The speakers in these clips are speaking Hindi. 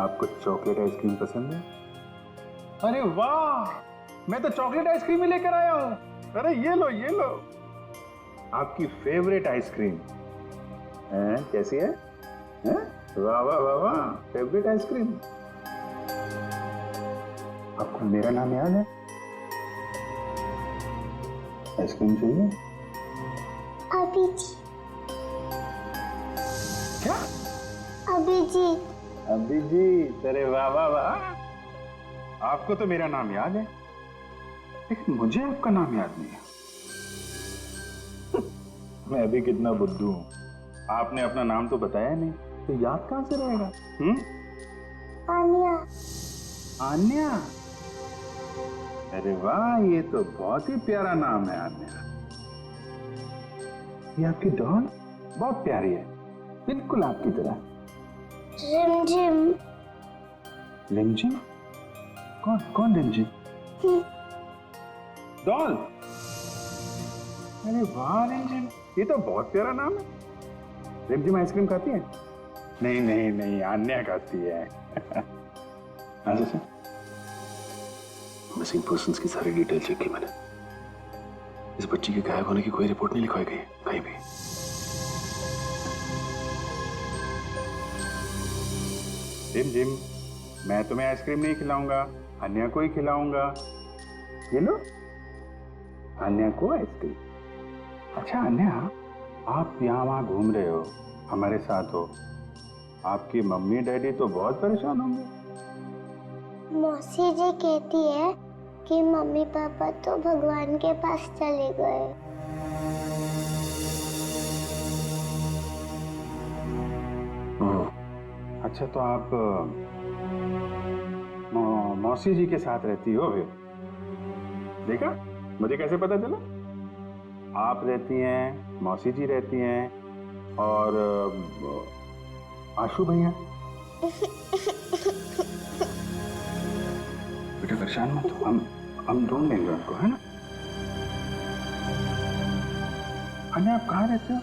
आपको चॉकलेट आइसक्रीम पसंद है? अरे वाह, मैं तो चॉकलेट आइसक्रीम ही लेकर आया हूँ। अरे ये लो ये लो। आपकी फेवरेट आइसक्रीम है? कैसी है? हैं? वाह वाह वाह वाह, फेवरेट आइसक्रीम। आपको मेरा नाम याद है? आइसक्रीम चाहिए? अभिजीत। क्या? अभिजीत। अभिजीत, अरे वाह वाह वाह, आपको तो मेरा नाम याद है, लेकिन मुझे आपका नाम याद नहीं है। मैं अभी कितना बुद्धू हूं, आपने अपना नाम तो बताया नहीं, तो याद कहां से रहेगा? आन्या। आन्या, अरे वाह, ये तो बहुत ही प्यारा नाम है आन्या। ये आपकी डॉल बहुत प्यारी है, बिल्कुल आपकी तरह। रिमझिम। रिमझिम? कौन कौन रिमझिम? डॉल? अरे वाह रिमझिम, ये तो बहुत प्यारा नाम है। रिमझिम आइसक्रीम खाती है? नहीं नहीं नहीं, आन्या खाती है। अच्छा, मिसिंग पर्संस की सारी डिटेल चेक की मैंने। इस बच्ची के गायब होने की कोई रिपोर्ट नहीं लिखवाई गई कहीं भी। रिमझिम, मैं तुम्हें आइसक्रीम नहीं खिलाऊंगा, अन्या को ही खिलाऊंगा। ये लो, अन्या को आइसक्रीम। अच्छा अन्या, आप यहाँ वहाँ घूम रहे हो, हमारे साथ हो, आपकी मम्मी डैडी तो बहुत परेशान होंगे। मौसी जी कहती है कि मम्मी पापा तो भगवान के पास चले गए। अच्छा, तो आप मौसी जी के साथ रहती हो फिर? देखा, मुझे कैसे पता चला? आप रहती हैं, मौसी जी रहती हैं, और आशु भैया। बेटा परेशान मत हो, हम ढूंढ लेंगे उनको, है ना? अन्या, आप कहाँ रहते हो?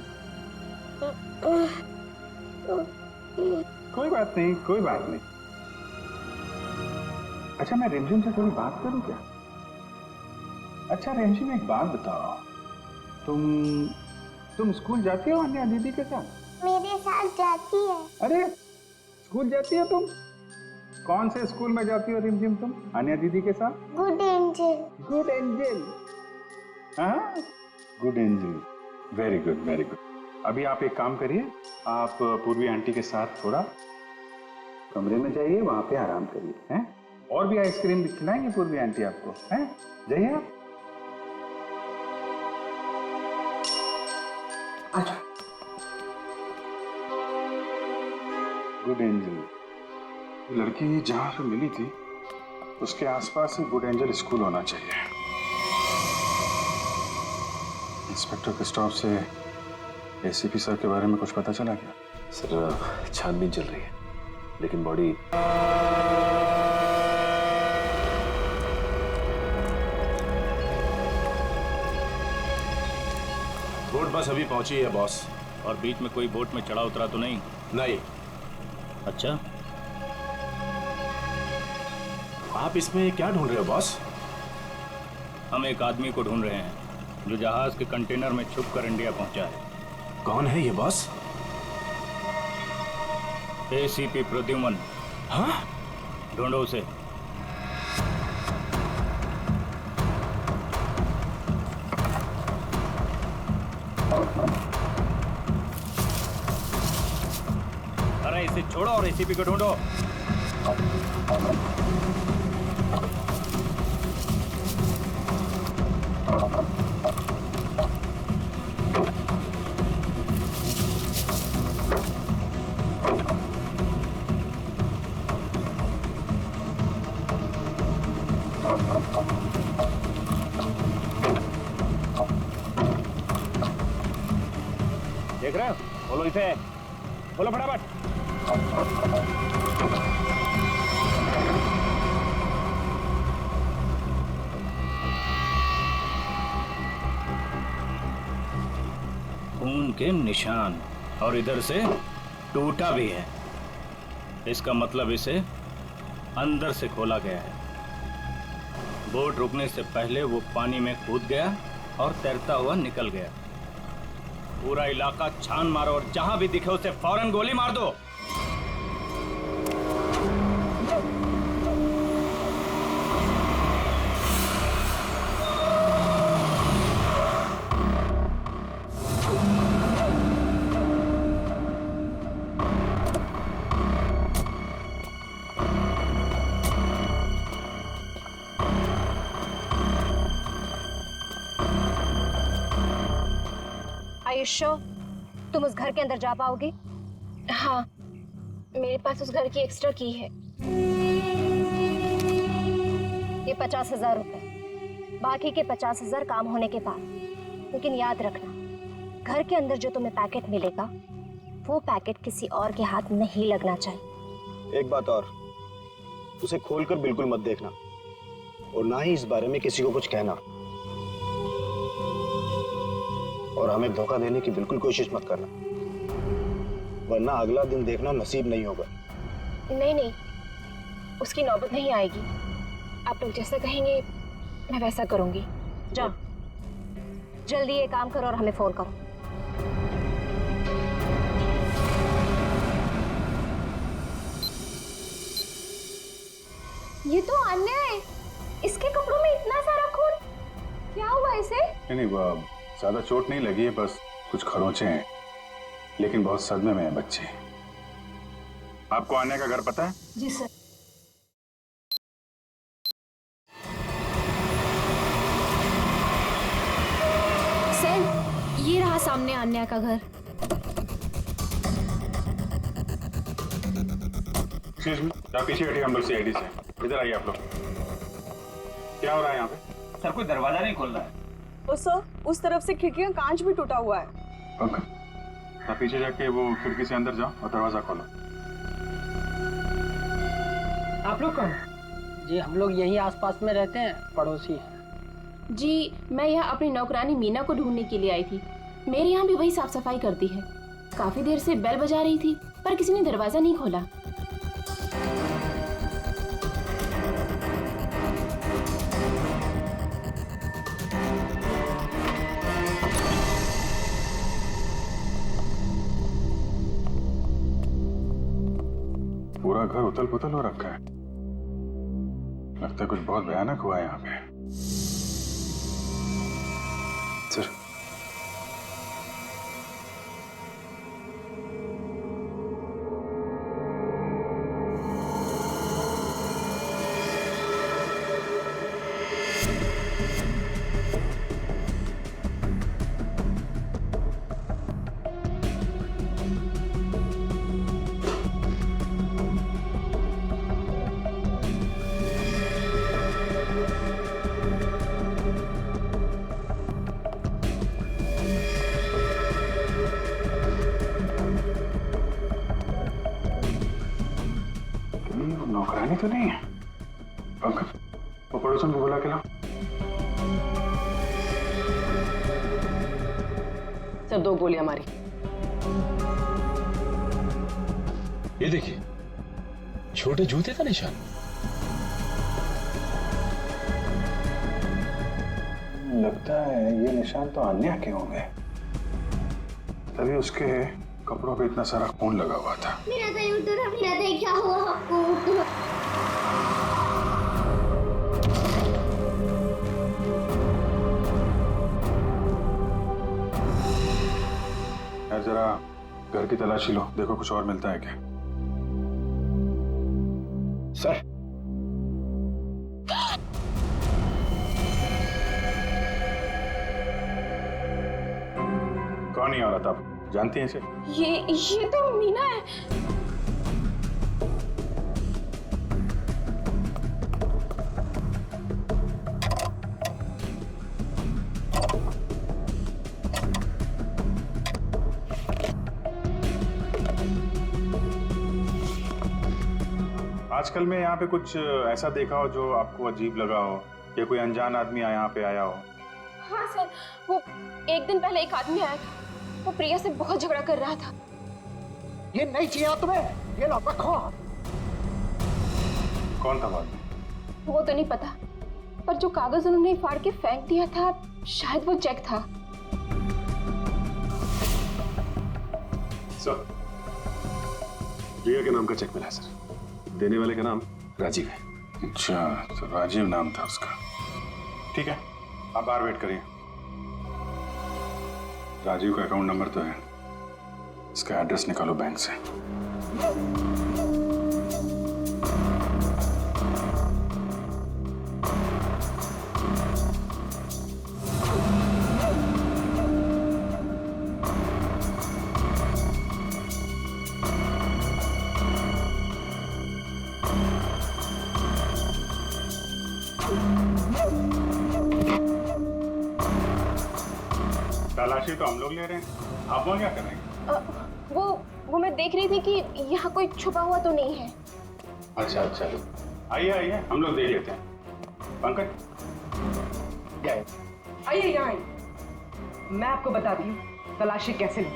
कोई बात नहीं, कोई बात नहीं। अच्छा, मैं रिमझिम से थोड़ी बात करूं क्या? अच्छा रिमझिम, एक बात बताओ, तुम स्कूल जाती हो अन्या दीदी के साथ? मेरे साथ जाती है। अरे, स्कूल जाती हो तुम? कौन से स्कूल में जाती हो रिमझिम तुम अन्या दीदी के साथ? Good angel. Good angel. हाँ, good angel, very good very good. अभी आप एक काम करिए, आप पूर्वी आंटी के साथ थोड़ा कमरे में जाइए, वहां पे आराम करिए, हैं? और भी आइसक्रीम खिलाएंगे पूर्वी आंटी आपको, हैं? जाइए आप। अच्छा, गुड एंजल, लड़की जहां से मिली थी उसके आसपास ही गुड एंजल स्कूल होना चाहिए। इंस्पेक्टर क्रिस्टोफ से एसीपी सर के बारे में कुछ पता चला क्या? सर, छानबीन चल रही है, लेकिन बॉडी बोट बस अभी पहुंची है बॉस। और बीच में कोई बोट में चढ़ा उतरा तो नहीं? नहीं। अच्छा, आप इसमें क्या ढूंढ रहे हो बॉस? हम एक आदमी को ढूंढ रहे हैं जो जहाज के कंटेनर में छुप कर इंडिया पहुंचा है। कौन है ये बॉस? एसीपी प्रद्युमन। हाँ? ढूंढो उसे। अरे इसे छोड़ो और एसीपी को ढूंढो। देख रहे हो? बोलो इसे, बोलो फटाफट। खून के निशान, और इधर से टूटा भी है। इसका मतलब इसे अंदर से खोला गया है। बोट रुकने से पहले वो पानी में कूद गया और तैरता हुआ निकल गया। पूरा इलाका छान मारो और जहां भी दिखे उसे फौरन गोली मार दो। आयुष्यो, तुम उस घर के अंदर जा पाओगे? हाँ, मेरे पास उस घर की एक्स्ट्रा की है। ये 50,000 रुपए, बाकी के 50,000 काम होने के बाद। लेकिन याद रखना, घर के अंदर जो तुम्हें पैकेट मिलेगा वो पैकेट किसी और के हाथ नहीं लगना चाहिए। एक बात और, उसे खोलकर बिल्कुल मत देखना और ना ही इस बारे में किसी को कुछ कहना, और हमें धोखा देने की बिल्कुल कोशिश मत करना, वरना अगला दिन देखना नसीब नहीं होगा। नहीं नहीं, उसकी नौबत नहीं आएगी। आप लोग जैसा कहेंगे मैं वैसा करूंगी। जाओ, जल्दी ये काम करो और हमें फोन करो। ये तो अन्याय है। इसके कपड़ों में इतना सारा खून, क्या हुआ इसे? नहीं, ज्यादा चोट नहीं लगी है, बस कुछ खरोंचे हैं, लेकिन बहुत सदमे में है बच्चे। आपको आने का घर पता है? जी सर। सर, ये रहा सामने अन्या का घर। एक्सक्यूज मी, आप पीछे हटिए, हम लोग सीआईडी से। इधर आइए आप लोग। क्या हो रहा है यहाँ पे? सर, कोई दरवाजा नहीं खोल रहा है। सर, उस तरफ से खिड़की का कांच भी टूटा हुआ है। ओके, आप पीछे जाके वो खिड़की से अंदर जाओ और दरवाजा खोलो। आप लोग कौन? जी, हम लोग यही आसपास में रहते हैं, पड़ोसी हैं। जी, मैं यहाँ अपनी नौकरानी मीना को ढूंढने के लिए आई थी। मेरे यहाँ भी वही साफ सफाई करती है। काफी देर से बेल बजा रही थी पर किसी ने दरवाजा नहीं खोला। पूरा घर उथल पुथल हो रखा है। लगता है कुछ बहुत भयानक हुआ है यहाँ पे। सर, नौकरानी तो नहीं है। ओके, वो पड़ोसन को बुला के लाओ। सर, 2 गोलियां मारी। ये देखिए, छोटे जूते का निशान। लगता है ये निशान तो अन्या के होंगे, तभी उसके कपड़ों पे इतना सारा खून लगा हुआ था। मेरा दही उधर, मेरा दही, क्या हुआ आपको? यार जरा घर की तलाशी लो, देखो कुछ और मिलता है क्या। सर, कौन ही औरत, आप जानती हैं इसे? ये तो मीना है। आजकल में यहाँ पे कुछ ऐसा देखा हो जो आपको अजीब लगा हो, या कोई अनजान आदमी यहाँ पे आया हो? हाँ सर, वो एक दिन पहले एक आदमी आया था। वो प्रिया से बहुत झगड़ा कर रहा था। ये नहीं चाहिए तुम्हें, ये लो रखो। कौन था बाद में? वो तो नहीं पता, पर जो कागज उन्होंने फाड़ के फेंक दिया था, शायद वो चेक था। सर, रिया के नाम का चेक मिला है सर। देने वाले का नाम राजीव है। अच्छा, तो राजीव नाम था उसका। ठीक है, आप बाहर वेट करिए। राजीव का अकाउंट नंबर तो है, इसका एड्रेस निकालो बैंक से। तलाशी तो हम लोग ले रहे हैं, आप वहाँ क्या कर रहे हैं? वो मैं देख रही थी कि यहाँ कोई छुपा हुआ तो नहीं है। अच्छा अच्छा, आइए आइए, हम लोग देख लेते हैं। पंकज, आइए यहाँ आइए। मैं आपको बताती हूँ तलाशी कैसे लें।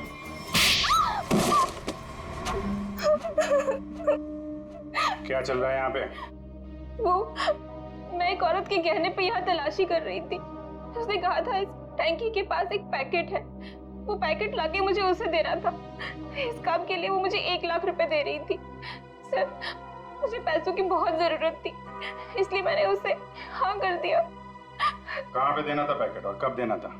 क्या चल रहा है यहाँ पे? मैं एक औरत के गहने पे यहाँ तलाशी कर रही थी। उसने कहा था इस टैंकी के पास एक पैकेट है, वो पैकेट लाके मुझे उसे देना था। इस काम के लिए वो मुझे 1 लाख रुपए दे रही थी। सर, मुझे पैसों की बहुत जरूरत थी, इसलिए मैंने उसे हाँ कर दिया। कहाँ पे देना था पैकेट और कब देना था?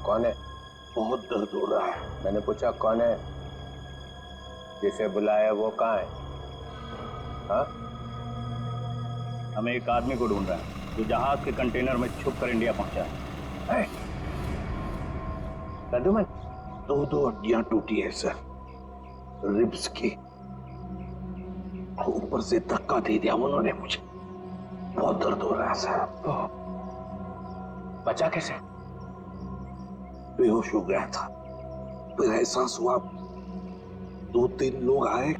कौन है? बहुत दर्द हो रहा है। मैंने पूछा कौन है? जिसे बुलाया वो कहाँ है? हाँ? हमें एक आदमी को ढूंढ रहा है जो जहाज के कंटेनर में छुप कर इंडिया पहुंचा है। रदुमन, 2 हड्डियां टूटी है सर, रिब्स की। ऊपर से धक्का दे दिया उन्होंने मुझे, बहुत दर्द हो रहा है सर। बचा कैसे? बेहोश हो गया था, फिर एहसास हुआ, 2-3 लोग आए,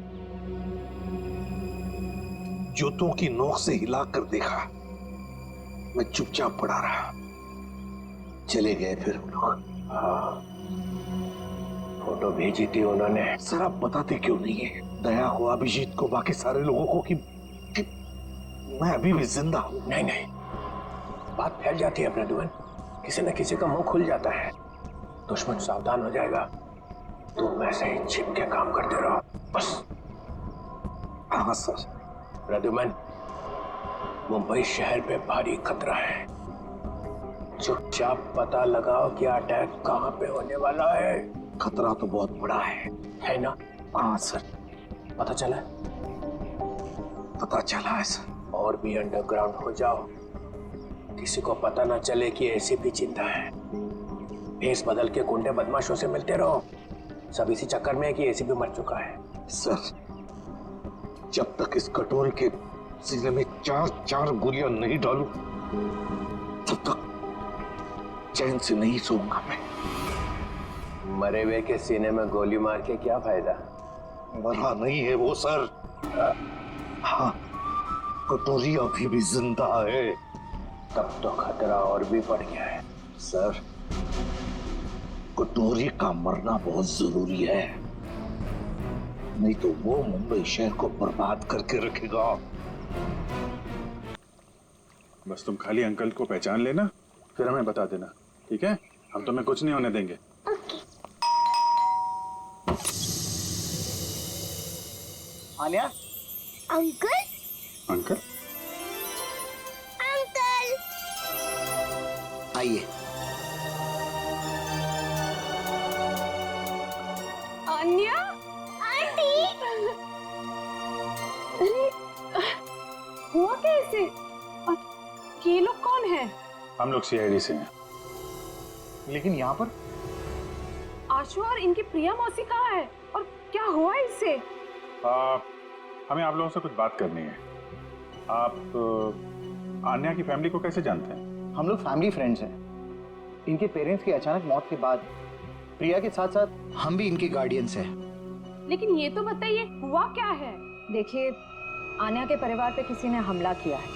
जूतों की नोक से हिला कर देखा, मैं चुपचाप पड़ा रहा, चले गए फिर वो लोग। फोटो भेजी थी उन्होंने। सर आप बताते क्यों नहीं है दया को, अभिजीत को, बाकी सारे लोगों को कि मैं अभी भी जिंदा हूं? नहीं, बात फैल जाती है अपना दुल्हन, किसी न किसी का मुंह खुल जाता है, दुश्मन सावधान हो जाएगा। तुम वैसे ही छिप के काम करते रहो बस। हाँ सर। प्रद्युमन, मुंबई शहर पे भारी खतरा है, चुपचाप पता लगाओ कि अटैक कहाँ पे होने वाला है। खतरा तो बहुत बड़ा है ना? हाँ सर। पता चला? पता चला है सर। और भी अंडरग्राउंड हो जाओ, किसी को पता ना चले कि एसीपी जिंदा है। भेस बदल के गुंडे बदमाशों से मिलते रहो, सब इसी चक्कर में है कि एसीपी मर चुका है। सर, जब तक इस कटोरे के सीने में 4 गोलियां नहीं डालूं, तब तक चैन से नहीं सोऊंगा मैं। मरे हुए के सीने में गोली मार के क्या फायदा? मरा नहीं है वो सर। हाँ, कटोरी अभी भी जिंदा है। तब तो खतरा और भी बढ़ गया है। सर, कटोरी का मरना बहुत जरूरी है, नहीं तो वो मुंबई शहर को बर्बाद करके रखेगा। बस तुम खाली अंकल को पहचान लेना, फिर हमें बता देना, ठीक है? हम तुम्हें कुछ नहीं होने देंगे। आलिया? अंकल? अंकल? अंकल! आइए। अन्या? आंटी! अरे, हुआ कैसे? और ये लोग कौन हैं? हम लोग सीआईडी से हैं। लेकिन यहाँ पर आशु और इनकी प्रिया मौसी कहाँ है और क्या हुआ इससे? हमें आप लोगों से कुछ बात करनी है। आप आन्या की फैमिली को कैसे जानते हैं? हम लोग फैमिली फ्रेंड्स हैं। इनके पेरेंट्स की अचानक मौत के बाद प्रिया के साथ साथ हम भी इनके गार्डियंस हैं। लेकिन ये तो बताइए हुआ क्या है? देखिए, आन्या के परिवार पे किसी ने हमला किया है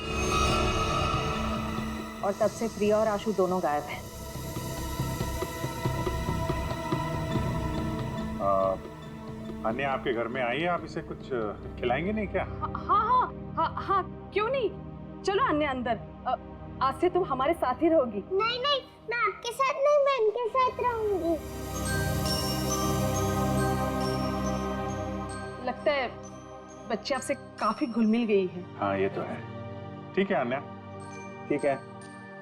और तब से प्रिया और आशु दोनों गायब हैं। आन्या आपके घर में आई है, आप इसे कुछ खिलाएंगे नहीं क्या? हाँ, क्यों नहीं? चलो अन्य अंदर। आज से तुम हमारे साथ ही रहोगी। नहीं नहीं, मैं आपके साथ नहीं, मैं इनके साथ रहूंगी। लगता है बच्चे आपसे काफी घुल मिल गई है। हाँ ये तो है। ठीक है आन्या, ठीक है,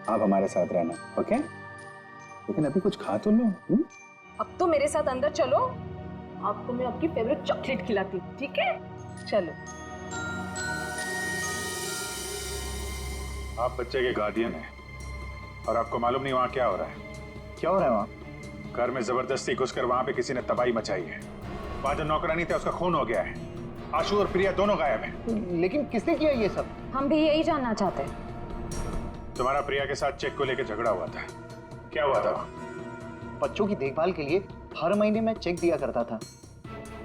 आप हमारे साथ रहना, ओके? लेकिन अभी कुछ खा तो लो। अब तो मेरे साथ अंदर चलो, आपको मैं आपकी फेवरेट चॉकलेट खिलाती हूँ, ठीक है? चलो। आप बच्चे के गार्डियन हैं और आपको मालूम नहीं वहाँ क्या हो रहा है। क्या हो रहा है वहाँ? घर में जबरदस्ती घुसकर वहाँ पे किसी ने तबाही मचाई है। वहाँ जो नौकरानी था उसका खून हो गया है। आशु और प्रिया दोनों गायब हैं। लेकिन किसने किया ये सब? हम भी यही जानना चाहते हैं। तुम्हारा प्रिया के साथ चेक को लेकर झगड़ा हुआ था, क्या हुआ था? बच्चों की देखभाल के लिए हर महीने मैं चेक दिया करता था,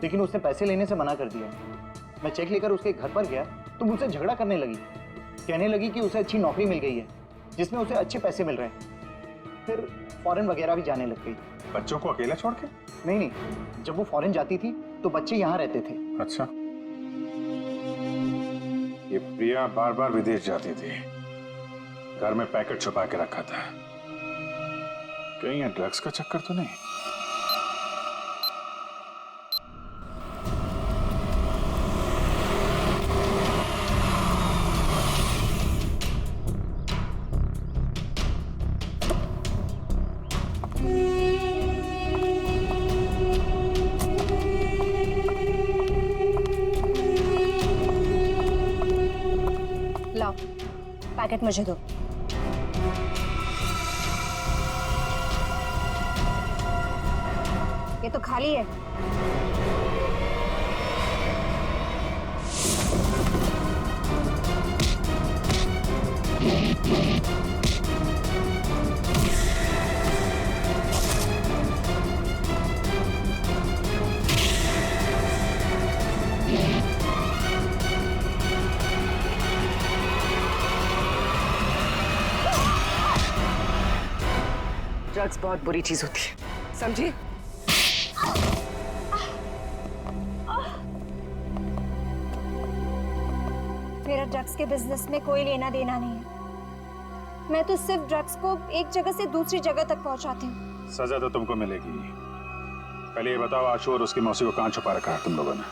लेकिन उसने पैसे लेने से मना कर दिया। मैं चेक लेकर उसके घर पर गया तो मुझसे झगड़ा करने लगी। कहने लगी कि उसे अच्छी नौकरी मिल गई है जिसमें उसे अच्छे पैसे मिल रहे हैं। फिर फॉरेन वगैरह भी जाने लग गई। बच्चों को अकेला छोड़ के? नहीं, जब वो फॉरेन जाती थी तो बच्चे यहाँ रहते थे। अच्छा, ये प्रिया बार बार विदेश जाती थी, घर में पैकेट छुपा के रखा था। कहीं ड्रग्स का चक्कर तो नहीं? लाओ, पैकेट मुझे दो। ये तो खाली है। ड्रग्स बहुत बुरी चीज होती है, समझी? मेरा ड्रग्स के बिजनेस में कोई लेना देना नहीं है। मैं तो सिर्फ ड्रग्स को एक जगह से दूसरी जगह तक पहुंचाती हूँ। सजा तो तुमको मिलेगी। पहले ये बताओ, आशु और उसकी मौसी को कहाँ छुपा रखा है तुम लोगों ने?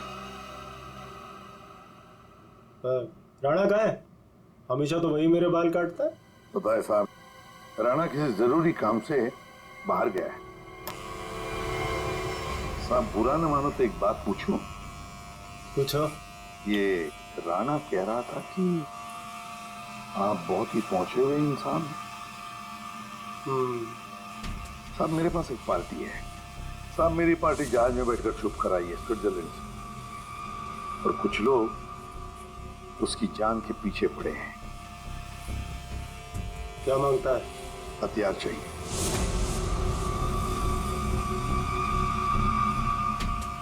राणा कहाँ है? हमेशा तो वही मेरे बाल काटता है। पता है साहब, राणा किसी जरूरी काम से बाहर गया है। साहब बुरा न मानो तो एक बात पूछूं? पूछो। ये राणा कह रहा था कि आप बहुत ही पहुंचे हुए इंसान हैं। साहब मेरे पास एक पार्टी है। साहब मेरी पार्टी जहाज में बैठकर छुप कर आई है स्विट्जरलैंड से, और कुछ लोग उसकी जान के पीछे पड़े हैं। क्या मांगता है? हथियार चाहिए।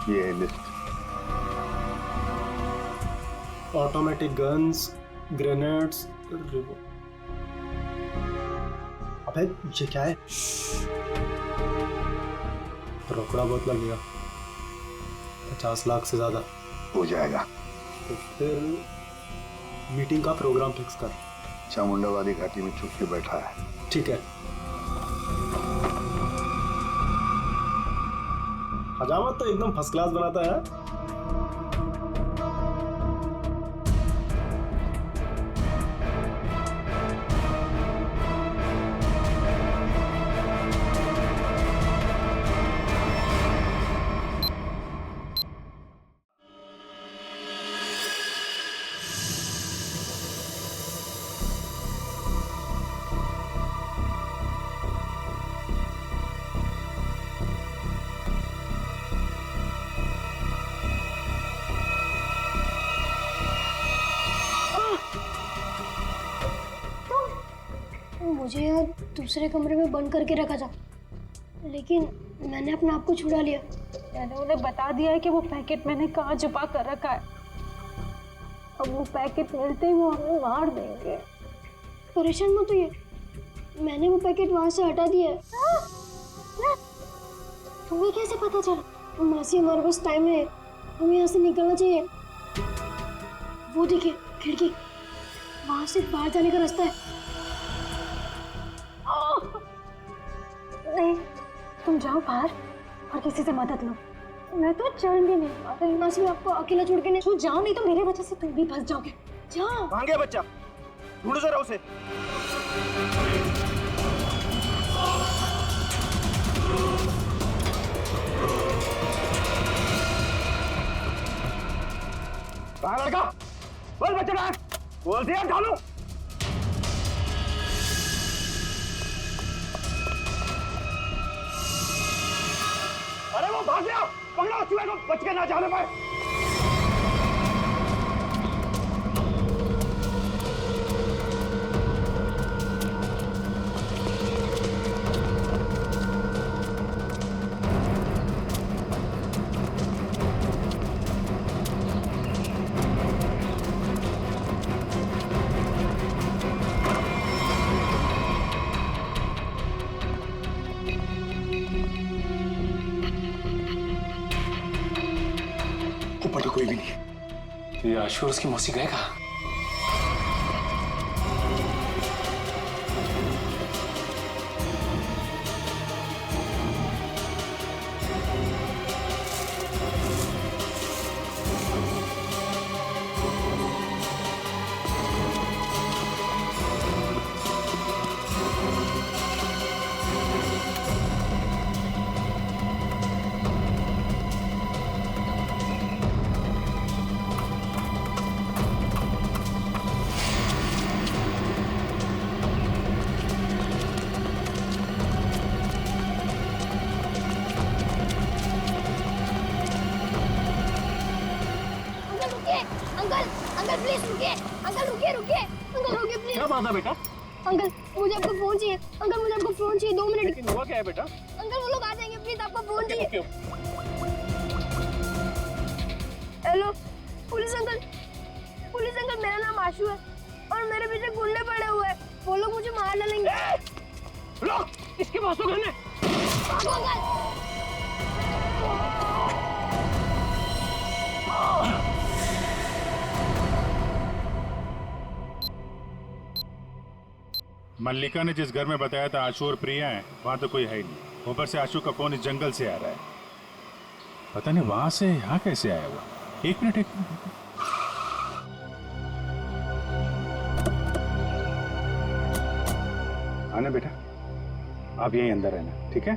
ये है लिस्ट। ऑटोमेटिक गन्स, ग्रेनेड्स, अबे ये क्या है? रोकड़ा बहुत लगेगा, 50 लाख से ज्यादा हो जाएगा। तो फिर मीटिंग का प्रोग्राम फिक्स कर। चामुंडा वाली घाटी में छुप के बैठा है। ठीक है। हजामत तो एकदम फर्स्ट क्लास बनाता है। मुझे यहाँ दूसरे कमरे में बंद करके रखा था, लेकिन मैंने अपने आप को छुड़ा लिया। मैंने उन्हें बता दिया है कि वो पैकेट मैंने कहाँ छुपा कर रखा है। अब वो पैकेट मिलते ही वो हमें मार देंगे। परेशान मत होइए, मैंने वो पैकेट वहां से हटा दिया है। तुम्हें कैसे पता चला? मासी, हमारे पास टाइम है, हमें यहाँ से निकलना चाहिए। वो देखिए खिड़की, वहां से बाहर जाने का रास्ता है। नहीं, तुम जाओ बाहर और किसी से मदद लो। मैं तो चढ़ भी नहीं पा रही। मासी, मैं आपको अकेला छोड़ के नहीं। तू जाओ, नहीं तो मेरे वजह से तुम भी फंस जाओगे। जाओ। कहाँ गया बच्चा? ढूंढो जरा उसे। कहाँ लड़का? बोल बच्चा कहाँ? बोल दिया ढालू। अरे वो भाग गया, पकड़ो चूहे को, बच के ना जाने पाए। ऊपर तो कोई भी नहीं है। ये आशु और उसकी मौसी गए कहाँ? अंकल प्लीज रुकिए, अंकल रुकिए रुकिए, अंकल रुकिए प्लीज। क्या बात है बेटा? अंकल मुझे आपका फोन चाहिए, अंकल मुझे आपका फोन चाहिए, 2 मिनट। हुआ क्या है बेटा? अंकल वो लोग आ जाएंगे, प्लीज आपका फोन चाहिए। हेलो पुलिस अंकल मेरा नाम आशु है और मेरे पीछे गुंडे पड़े हुए हैं, वो लोग मुझे मार डालेंगे। लोग इसके पास तो गन है। मल्लिका ने जिस घर में बताया था आशु और प्रिया हैं, वहां तो कोई है ही नहीं। ऊपर से आशु का फोन इस जंगल से आ रहा है, पता नहीं वहां से यहाँ कैसे आया हुआ। एक मिनट आना बेटा, आप यहीं अंदर रहना, ठीक है?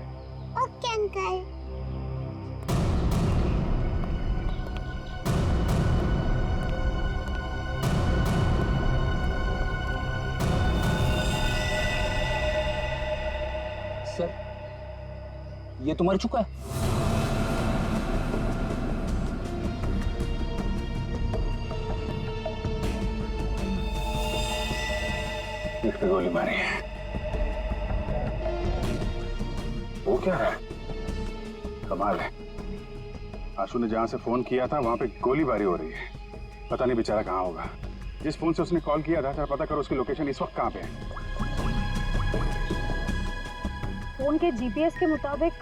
Okay uncle. सर, ये तो मर चुका है। पीठ पे गोली मारी है। वो क्या है? कमाल है, आशु ने जहां से फोन किया था वहां पे गोलीबारी हो रही है। पता नहीं बेचारा कहाँ होगा। जिस फोन से उसने कॉल किया था, जरा पता करो उसकी लोकेशन इस वक्त कहाँ पे है। फोन के जीपीएस के मुताबिक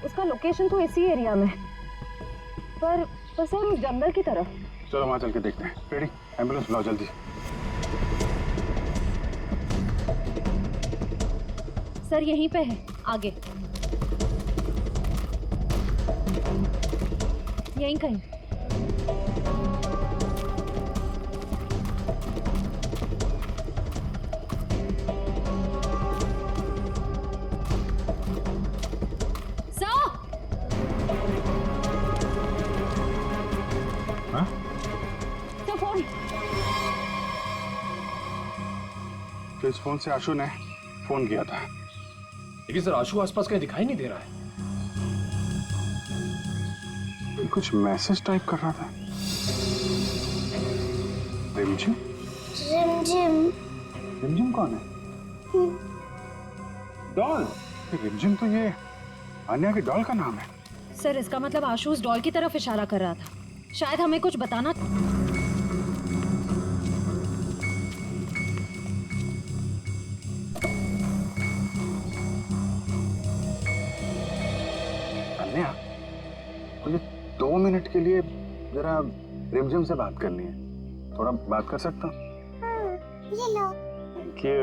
उसका लोकेशन तो इसी एरिया में है, पर सर उस जंगल की तरफ। चलो वहां चल के देखते हैं। रेडी, एम्बुलेंस बुलाओ जल्दी। सर यहीं पे है, आगे यहीं कहीं। फोन तो इस फोन से आशु ने फोन किया था, लेकिन सर आशु आसपास कहीं दिखाई नहीं दे रहा है। कुछ मैसेज टाइप कर रहा था। रिमझिम? रिमझिम? रिमझिम कौन है? डॉल? रिमझिम तो ये अन्या की डॉल का नाम है। सर इसका मतलब आशु उस डॉल की तरफ इशारा कर रहा था। शायद हमें कुछ बताना। अन्या, मुझे 2 मिनट के लिए जरा रिमझिम से बात करनी है। थोड़ा बात कर सकता हूँ? ये लो। Thank you.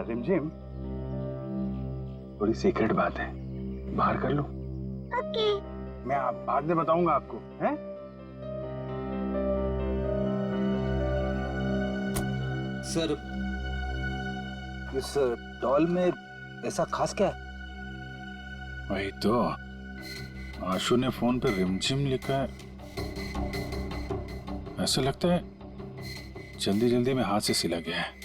रिमझिम, थोड़ी सीक्रेट बात है, बाहर कर लो। ओके। मैं बाद में बताऊंगा आपको, हैं? सर, इस डॉल में ऐसा खास क्या है? वही तो, आशु ने फोन पे रिमझिम लिखा है। ऐसा लगता है जल्दी जल्दी में हाथ से सिला गया है।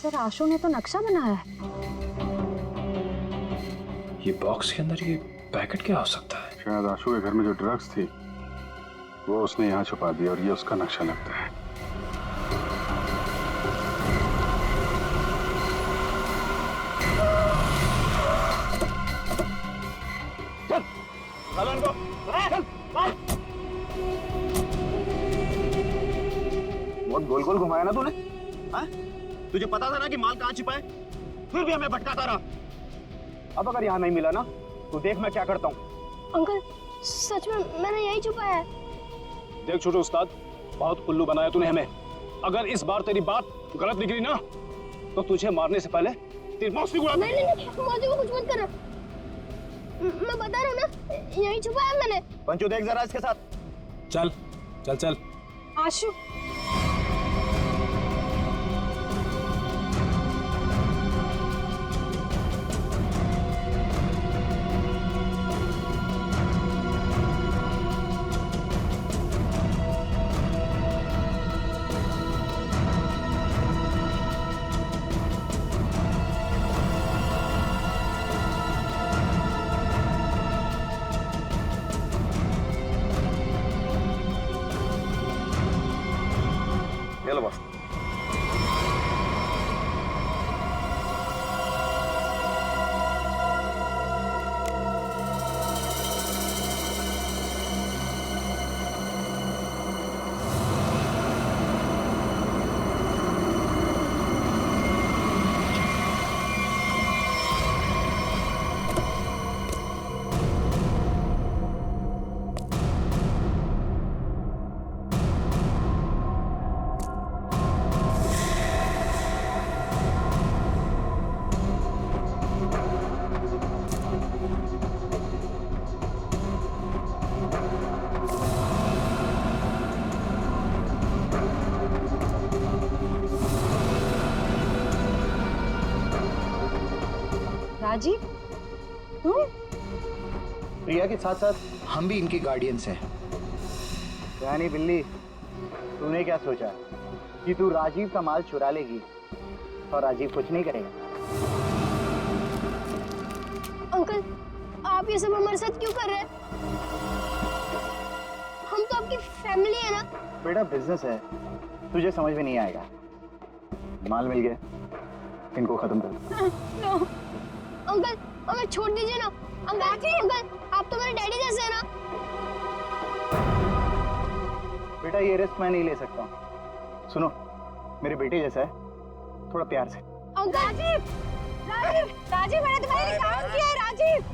सर आशु ने तो नक्शा बनाया है। ये बॉक्स के अंदर ये पैकेट क्या हो सकता है? शायद आशु के घर में जो ड्रग्स थी वो उसने यहाँ छुपा दिया और ये उसका नक्शा लगता है। चल, चल इनको, चल, चल। बहुत गोल गोल घुमाया ना तूने? हाँ? तुझे पता था ना कि माल कहाँ छिपा है, फिर भी हमें भटकाता रहा। अब अगर यहाँ नहीं मिला ना तो देख मैं क्या करता हूँ। अंकल सच में मैंने यही छुपाया है। देख छोटे उस्ताद, बहुत उल्लू बनाया तूने हमें। अगर इस बार तेरी बात गलत निकली ना तो तुझे मारने से पहले तेरी मौत उड़ा। नहीं, मौसी को कुछ मत करना। मैं बता रहा हूँ ना, यही छुपाया मैंने। पंचू देख जरा इसके साथ। चल चल चल। आशु, ये लो बस। राजीव, तुम? प्रिया के साथ साथ हम भी इनके गार्डियंस हैं। यानी बिल्ली, तूने क्या सोचा कि तू राजीव का माल चुरा लेगी और राजीव कुछ नहीं करेगा? अंकल आप ये सब हमारे साथ क्यों कर रहे हैं? हम तो आपकी फैमिली है ना। बेटा बिजनेस है, तुझे समझ में नहीं आएगा। माल मिल गया, इनको खत्म कर। नो अंकल, हमें छोड़ दीजिए ना। अंकल आप तो मेरे डैडी जैसे हैं ना। बेटा ये रिस्क मैं नहीं ले सकता। सुनो, मेरे बेटे जैसा है, थोड़ा प्यार से। अंकल राजीव मैंने तुम्हारे लिए काम किया है। राजीव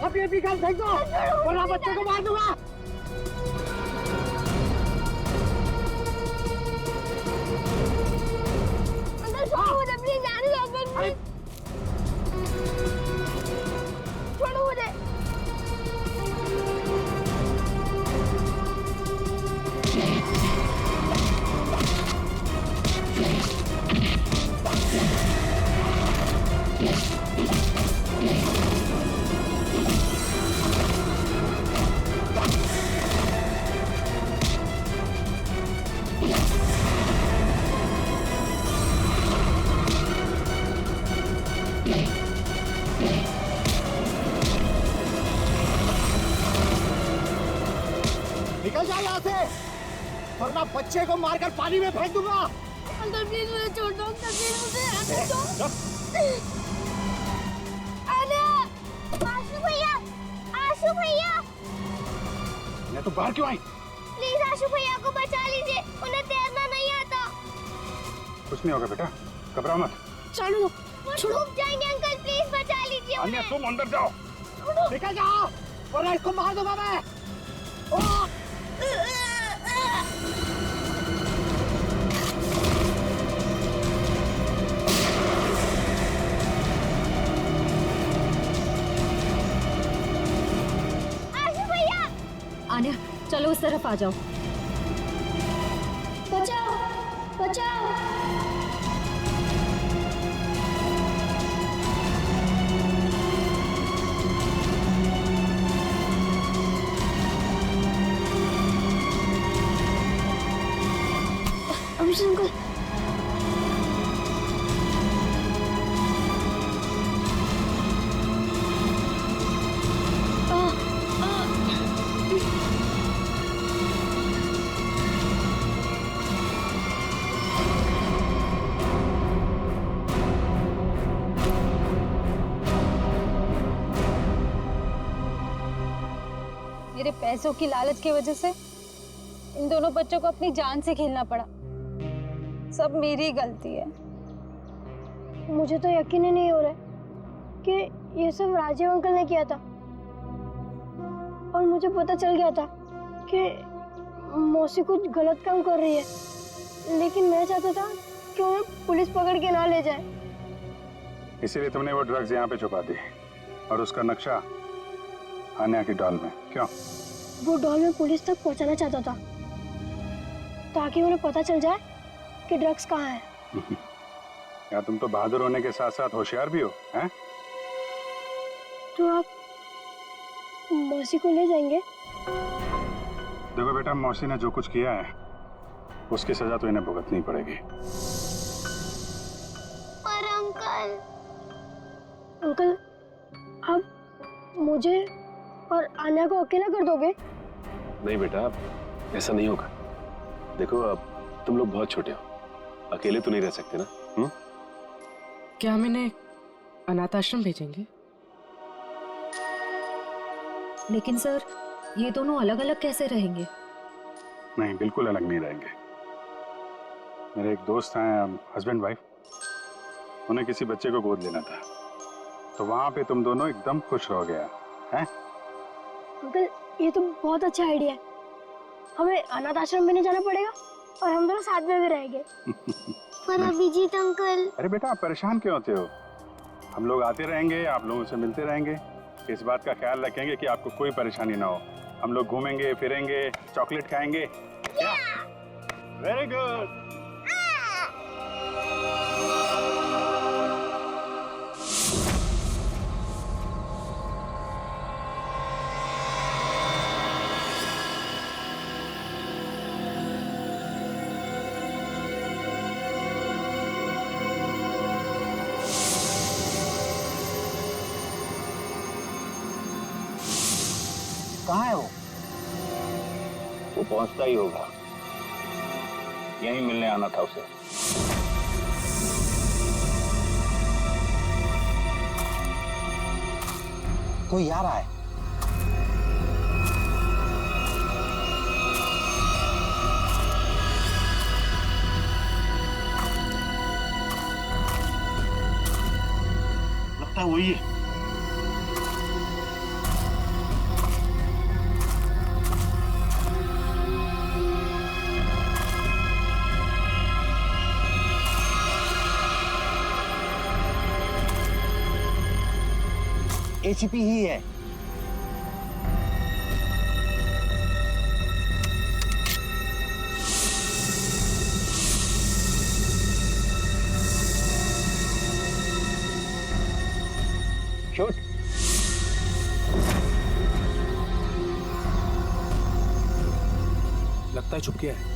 अपनी अपनी काम फेंक दो वरना बच्चे को मार दूंगा। निकल जा यहाँ से, वरना बच्चे को मारकर पानी में फेंक दूंगा। अंकल प्लीज मुझे छोड़ दो, अंकल प्लीज मुझे आने दो। आशु भैया, आशु भैया, मैं तो बाहर क्यों आई? प्लीज आशु भैया को बचा लीजिए, उन्हें तैरना नहीं आता। कुछ नहीं होगा बेटा, घबराओ मत। छोड़ो दो, वो डूब जाएंगे अंकल, प्लीज बचा लीजिए अन्य उन्हें। तुम अंदर जाओ। निकल जाओ, वरना इसको मार दूंगा मैं। आशु भैया, आन्या चलो उस तरफ आ जाओ। बचाओ, बचाओ। अभिषेक अंकल, मेरे पैसों की लालच की वजह से इन दोनों बच्चों को अपनी जान से खेलना पड़ा। सब मेरी गलती है। मुझे तो यकीन ही नहीं हो रहा है कि ये सब राजीव अंकल ने किया था। और मुझे पता चल गया था कि मौसी कुछ गलत काम कर रही है, लेकिन मैं चाहता था कि उन्हें पुलिस पकड़ के ना ले जाए। इसीलिए तुमने वो ड्रग्स यहाँ पे छुपा दी और उसका नक्शा आन्या की डॉल में। क्यों? वो डॉल में पुलिस तक पहुंचाना चाहता था ताकि उन्हें पता चल जाए कि ड्रग्स कहाँ है। यार तुम तो बहादुर होने के साथ साथ होशियार भी हो, हैं? तो आप मौसी को ले जाएंगे? देखो बेटा, मौसी ने जो कुछ किया है उसकी सजा तो इन्हें भुगतनी पड़ेगी। पर अंकल, अंकल आप मुझे और आन्या को अकेला कर दोगे? नहीं बेटा, ऐसा नहीं होगा। देखो अब तुम लोग बहुत छोटे हो, अकेले तो नहीं रह सकते ना। क्या हम इन्हें अनाथ आश्रम भेजेंगे? लेकिन सर, ये दोनों अलग अलग कैसे रहेंगे? नहीं, बिल्कुल अलग नहीं रहेंगे। मेरे एक दोस्त हैं, हस्बैंड वाइफ, उन्हें किसी बच्चे को गोद लेना था, तो वहां पे तुम दोनों एकदम खुश रहोगे हैं? अंकल ये तो बहुत अच्छा आइडिया है। हमें अनाथ आश्रम में नहीं जाना पड़ेगा और हम दोनों साथ में भी रहेंगे। पर अभिजीत अंकल। अरे बेटा, आप परेशान क्यों होते हो? हम लोग आते रहेंगे, आप लोगों से मिलते रहेंगे। इस बात का ख्याल रखेंगे कि आपको कोई परेशानी ना हो। हम लोग घूमेंगे फिरेंगे, चॉकलेट खाएंगे। Very good. कहाँ है वो? वो पहुंचता ही होगा, यहीं मिलने आना था उसे। कोई आ रहा है। लगता है वही है। एसीपी ही है। शूट। लगता है छुप गया है।